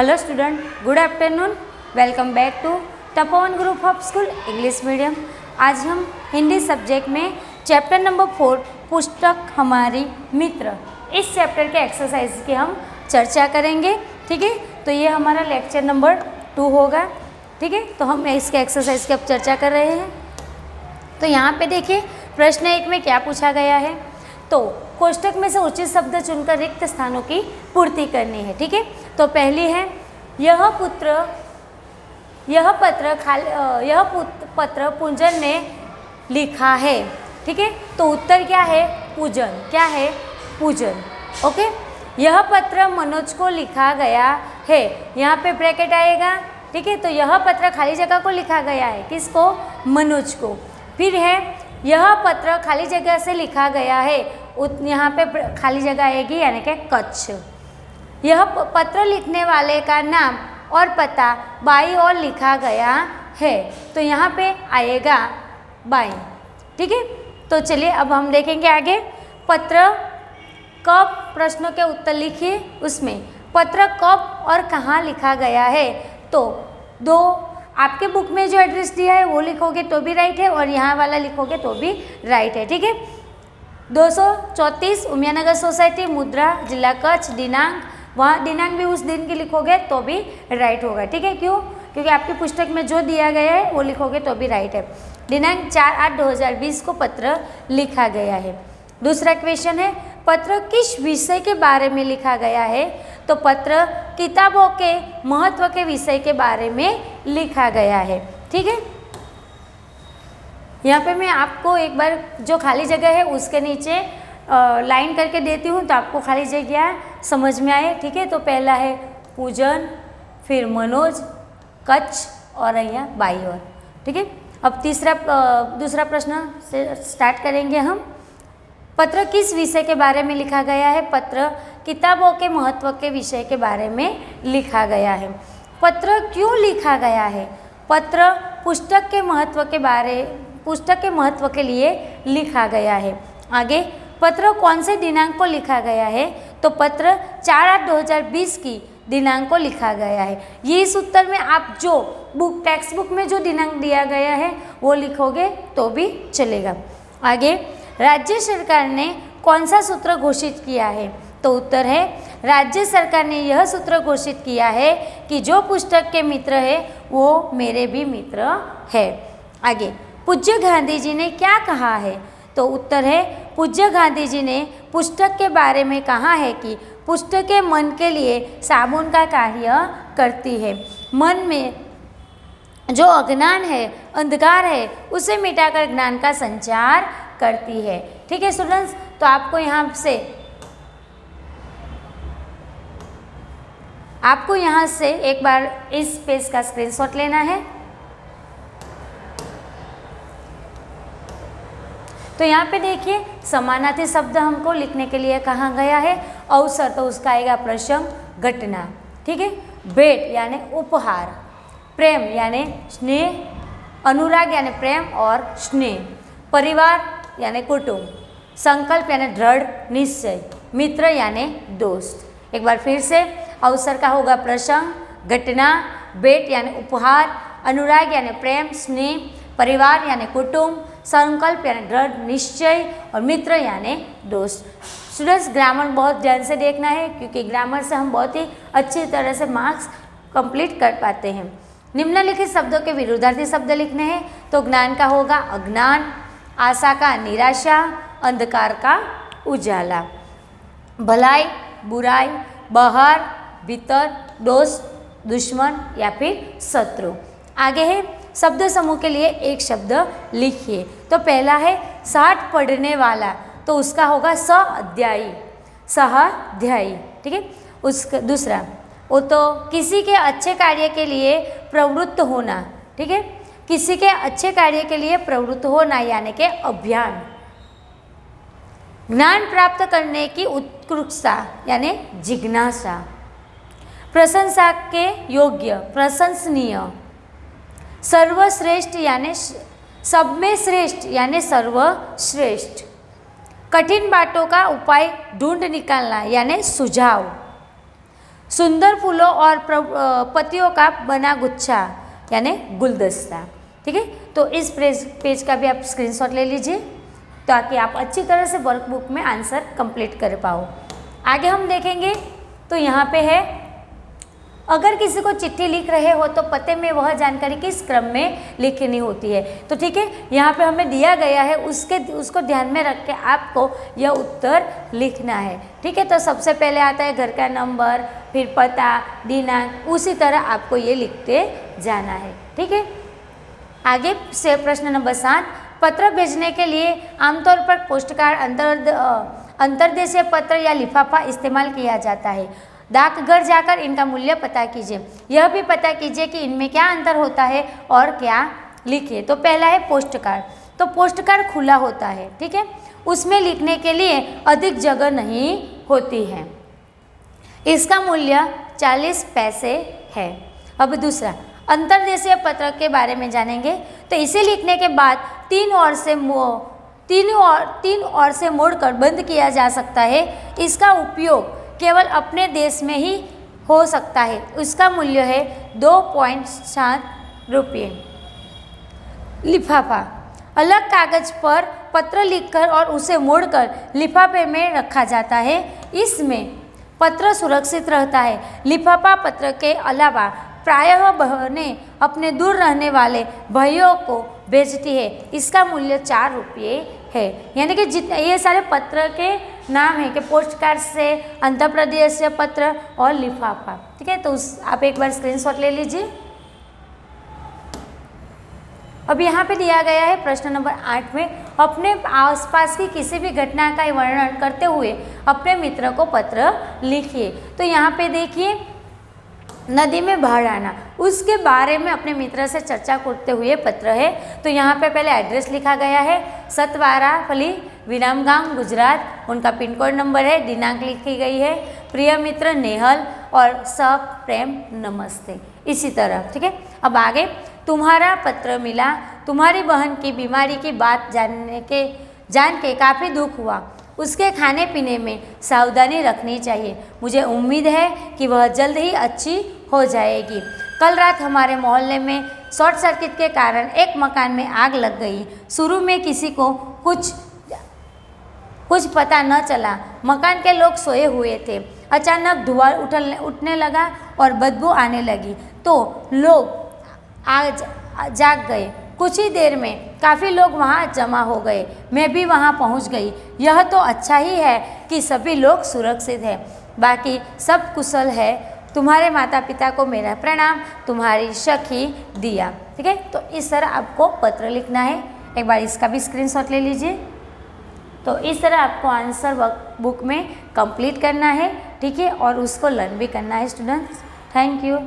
Hello student, good afternoon. Welcome back to Tapovan group of school English medium. आज हम Hindi subject में chapter number 4 पुस्तक हमारी मित्र, इस चैप्टर के एक्सरसाइज की हम चर्चा करेंगे। ठीक है, तो ये हमारा लेक्चर नंबर 2 होगा। ठीक है, तो हम इसके एक्सरसाइज की अब चर्चा कर रहे हैं। तो यहाँ पे देखिए प्रश्न 1 में क्या पूछा गया है। तो कोष्टक में से उचित शब्द चुनकर रिक्त स्थानों की पूर्ति करनी है। ठीक है, तो पहली है यह पत्र पूजन ने लिखा है। ठीक है, तो उत्तर क्या है? पूजन। क्या है? पूजन। ओके, यह पत्र मनोज को लिखा गया है, यहाँ पे ब्रैकेट आएगा। ठीक है, तो यह पत्र खाली जगह को लिखा गया है, किसको? मनोज को। फिर है यह पत्र खाली जगह से लिखा गया है, यहाँ पे खाली जगह आएगी यानी कि कच्छ। यह पत्र लिखने वाले का नाम और पता बाईं ओर लिखा गया है, तो यहाँ पे आएगा बाईं। ठीक है, तो चलिए अब हम देखेंगे आगे। पत्र कब, प्रश्नों के उत्तर लिखिए। उसमें पत्र कब और कहाँ लिखा गया है, तो दो आपके बुक में जो एड्रेस दिया है वो लिखोगे तो भी राइट है, और यहाँ वाला लिखोगे तो भी राइट है। ठीक है, 234 उमियानगर सोसाइटी, मुद्रा, जिला कच्छ, दिनांक, वहाँ दिनांक भी उस दिन की लिखोगे तो भी राइट होगा। ठीक है, क्यों? क्योंकि आपकी पुस्तक में जो दिया गया है वो लिखोगे तो भी राइट है। दिनांक 4/8/2020 को पत्र लिखा गया है। दूसरा क्वेश्चन है पत्र किस विषय के बारे में लिखा गया है, तो पत्र किताबों के महत्व के विषय के बारे में लिखा गया है। ठीक है, यहाँ पे मैं आपको एक बार जो खाली जगह है उसके नीचे लाइन करके देती हूँ, तो आपको खाली जगह समझ में आए। ठीक है, तो पहला है पूजन, फिर मनोज, कच्छ और यहाँ बाई ओर। ठीक है, अब दूसरा प्रश्न से स्टार्ट करेंगे हम। पत्र किस विषय के बारे में लिखा गया है? पत्र किताबों के महत्व के विषय के बारे में लिखा गया है। पत्र क्यों लिखा गया है? पत्र पुस्तक के महत्व के लिए लिखा गया है। आगे, पत्र कौन से दिनांक को लिखा गया है, तो पत्र 4/8/2020 की दिनांक को लिखा गया है। ये इस उत्तर में आप जो टेक्स्ट बुक में जो दिनांक दिया गया है वो लिखोगे तो भी चलेगा। आगे, राज्य सरकार ने कौन सा सूत्र घोषित किया है, तो उत्तर है राज्य सरकार ने यह सूत्र घोषित किया है कि जो पुस्तक के मित्र है वो मेरे भी मित्र है। आगे, पूज्य गांधी जी ने क्या कहा है, तो उत्तर है पूज्य गांधी जी ने पुस्तक के बारे में कहा है कि पुस्तकें मन के लिए साबुन का कार्य करती है। मन में जो अज्ञान है, अंधकार है, उसे मिटाकर ज्ञान का संचार करती है। ठीक है स्टूडेंट्स, तो आपको यहाँ से एक बार इस पेज का स्क्रीनशॉट लेना है। तो यहाँ पे देखिए समानार्थी शब्द हमको लिखने के लिए कहा गया है। अवसर, तो उसका आएगा प्रसंग, घटना। ठीक है, भेंट यानी उपहार, प्रेम यानी स्नेह, अनुराग यानी प्रेम और स्नेह, परिवार यानी कुटुंब, संकल्प यानी दृढ़ निश्चय, मित्र यानी दोस्त। एक बार फिर से, अवसर का होगा प्रसंग, घटना, भेंट यानी उपहार, अनुराग यानी प्रेम स्नेह, परिवार यानी कुटुंब, संकल्प यानी दृढ़ निश्चय और मित्र यानी दोस्त। स्टूडेंट्स, ग्रामर बहुत ध्यान से देखना है, क्योंकि ग्रामर से हम बहुत ही अच्छी तरह से मार्क्स कंप्लीट कर पाते हैं। निम्नलिखित शब्दों के विरुद्धार्थी शब्द लिखने हैं, तो ज्ञान का होगा अज्ञान, आशा का निराशा, अंधकार का उजाला, भलाई बुराई, बाहर भीतर, दोस्त दुश्मन या फिर शत्रु। आगे है शब्द समूह के लिए एक शब्द लिखिए। तो पहला है साठ पढ़ने वाला, तो उसका होगा सह-अध्यायी, सह-अध्यायी। ठीक है, उसका दूसरा वो तो किसी के अच्छे कार्य के लिए प्रवृत्त होना। ठीक है, किसी के अच्छे कार्य के लिए प्रवृत्त होना यानी कि अभियान। ज्ञान प्राप्त करने की उत्कर्षता यानी जिज्ञासा, प्रशंसा के योग्य, प्रशंसनीय, सर्वश्रेष्ठ यानी सब में श्रेष्ठ यानी सर्वश्रेष्ठ, कठिन बातों का उपाय ढूंढ निकालना यानी सुझाव, सुंदर फूलों और पत्तियों का बना गुच्छा यानी गुलदस्ता। ठीक है, तो इस पेज का भी आप स्क्रीनशॉट ले लीजिए ताकि आप अच्छी तरह से वर्कबुक में आंसर कंप्लीट कर पाओ। आगे हम देखेंगे तो यहाँ पे है, अगर किसी को चिट्ठी लिख रहे हो तो पते में वह जानकारी किस क्रम में लिखनी होती है। तो ठीक है, यहाँ पे हमें दिया गया है, उसको ध्यान में रख के आपको यह उत्तर लिखना है। ठीक है, तो सबसे पहले आता है घर का नंबर, फिर पता, दिनांक, उसी तरह आपको ये लिखते जाना है। ठीक है, आगे से प्रश्न नंबर 7, पत्र भेजने के लिए आमतौर पर पोस्ट कार्ड, अंतर्देशीय पत्र या लिफाफा इस्तेमाल किया जाता है। डाकघर जाकर इनका मूल्य पता कीजिए। यह भी पता कीजिए कि इनमें क्या अंतर होता है और क्या लिखिए। तो पहला है पोस्ट कार्ड। तो पोस्ट कार्ड खुला होता है, ठीक है, उसमें लिखने के लिए अधिक जगह नहीं होती है। इसका मूल्य 40 पैसे है। अब दूसरा, अंतर्देशीय पत्र के बारे में जानेंगे। तो इसे लिखने के बाद तीन ओर से मोड़कर बंद किया जा सकता है। इसका उपयोग केवल अपने देश में ही हो सकता है। इसका मूल्य है 2.7 रुपये। लिफाफा, अलग कागज पर पत्र लिखकर और उसे मोड़कर लिफाफे में रखा जाता है। इसमें पत्र सुरक्षित रहता है। लिफाफा पत्र के अलावा प्रायः बहनें अपने दूर रहने वाले भाइयों को भेजती है। इसका मूल्य 4 रुपये है। यानी कि जितने ये सारे पत्र के नाम है कि पोस्ट कार्ड से, अंतर्प्रदेशीय पत्र और लिफाफा। ठीक है, तो आप एक बार स्क्रीनशॉट ले लीजिए। अब यहाँ पे दिया गया है प्रश्न नंबर 8 में, अपने आसपास की किसी भी घटना का वर्णन करते हुए अपने मित्र को पत्र लिखिए। तो यहाँ पे देखिए, नदी में बाढ़ आना, उसके बारे में अपने मित्र से चर्चा करते हुए पत्र है। तो यहाँ पे पहले एड्रेस लिखा गया है, सतवाराफली, विरामगाम, गुजरात, उनका पिन कोड नंबर है, दिनांक लिखी गई है, प्रिय मित्र नेहल और सब प्रेम नमस्ते, इसी तरह। ठीक है, अब आगे, तुम्हारा पत्र मिला, तुम्हारी बहन की बीमारी की बात जान के काफ़ी दुख हुआ। उसके खाने पीने में सावधानी रखनी चाहिए। मुझे उम्मीद है कि वह जल्द ही अच्छी हो जाएगी। कल रात हमारे मोहल्ले में शॉर्ट सर्किट के कारण एक मकान में आग लग गई। शुरू में किसी को कुछ पता न चला। मकान के लोग सोए हुए थे। अचानक धुआं उठने लगा और बदबू आने लगी तो लोग जाग गए। कुछ ही देर में काफ़ी लोग वहाँ जमा हो गए। मैं भी वहाँ पहुँच गई। यह तो अच्छा ही है कि सभी लोग सुरक्षित हैं, बाकी सब कुशल है। तुम्हारे माता पिता को मेरा प्रणाम, तुम्हारी सखी दिया। ठीक है, तो इस तरह आपको पत्र लिखना है। एक बार इसका भी स्क्रीनशॉट ले लीजिए। तो इस तरह आपको आंसर बुक में कंप्लीट करना है। ठीक है, और उसको लर्न भी करना है स्टूडेंट्स। Thank you.